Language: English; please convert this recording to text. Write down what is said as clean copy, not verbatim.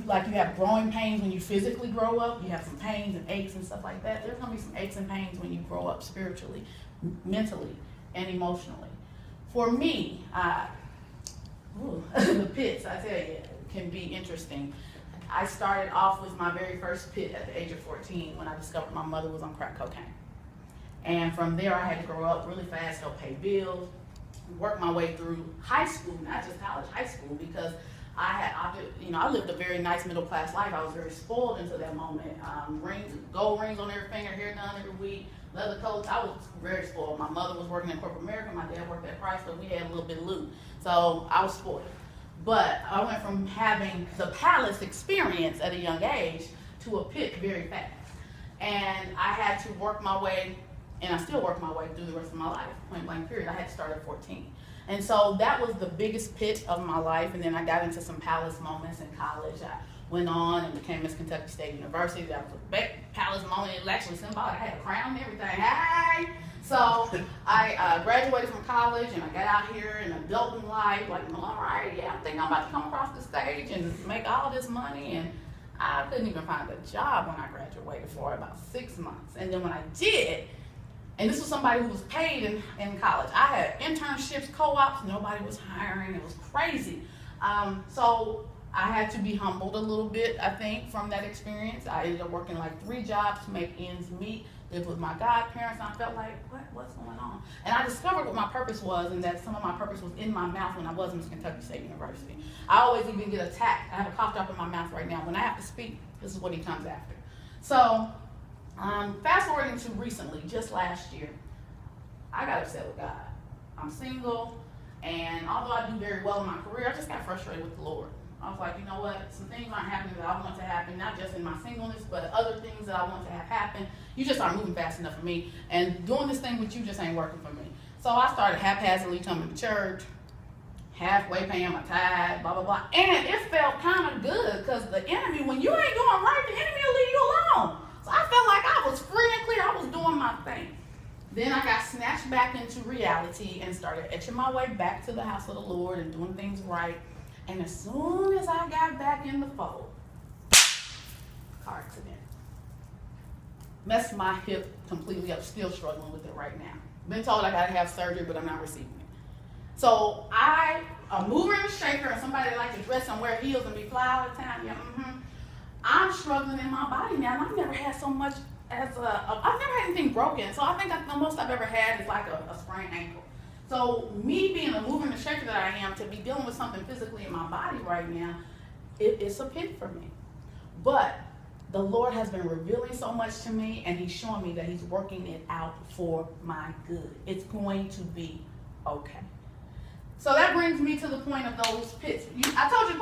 like you have growing pains when you physically grow up, you have some pains and aches and stuff like that. There's gonna be some aches and pains when you grow up spiritually, mentally, and emotionally. For me, the pits, I tell you, can be interesting. I started off with my very first pit at the age of 14 when I discovered my mother was on crack cocaine. And from there, I had to grow up really fast, help pay bills, work my way through high school, not just college, high school, because I lived a very nice middle class life. I was very spoiled until that moment. Gold rings on every finger, hair done every week, leather coats. I was very spoiled. My mother was working in corporate America. My dad worked at Chrysler. We had a little bit of loot. So I was spoiled. But I went from having the palace experience at a young age to a pit very fast. And I had to work my way, and I still work my way through the rest of my life, point blank period. I had to start at 14. And so that was the biggest pit of my life. And then I got into some palace moments in college. I went on and became Miss Kentucky State University. That was a big palace moment. It was actually symbolic. I had a crown and everything. Hey! So I graduated from college and I got out here in adulting life. Like, all right, yeah, I think I'm about to come across the stage and make all this money. And I couldn't even find a job when I graduated for about 6 months. And then when I did, and this was somebody who was paid in college. I had internships, co-ops, nobody was hiring. It was crazy. So I had to be humbled a little bit, I think, from that experience. I ended up working like 3 jobs to make ends meet, lived with my godparents, and I felt like, what's going on? And I discovered what my purpose was, and that some of my purpose was in my mouth when I was in Miss Kentucky State University. I always even get attacked. I have a cough drop in my mouth right now. When I have to speak, this is what he comes after. So, fast forwarding to recently, just last year, I got upset with God. I'm single, and although I do very well in my career, I just got frustrated with the Lord. I was like, you know what, some things aren't happening that I want to happen, not just in my singleness, but other things that I want to have happen. You just aren't moving fast enough for me, and doing this thing with you just ain't working for me. So I started haphazardly coming to church, halfway paying my tithe, blah, blah, blah. And it felt kind of good, because the enemy, when you ain't doing right, the enemy will leave you alone. So I felt like I was free and clear. I was doing my thing. Then I got snatched back into reality and started etching my way back to the house of the Lord and doing things right. And as soon as I got back in the fold, car accident. Messed my hip completely up, still struggling with it right now. Been told I gotta have surgery, but I'm not receiving it. So a mover and a shaker, and somebody that likes to dress and wear heels and be fly all the time, yeah, I'm struggling in my body now, and I've never had so much I've never had anything broken. So I think the most I've ever had is like a sprained ankle. So me being a mover and a shaker that I am, to be dealing with something physically in my body right now, it's a pit for me. But the Lord has been revealing so much to me, and he's showing me that he's working it out for my good. It's going to be okay. So that brings me to the point of those pits. I told you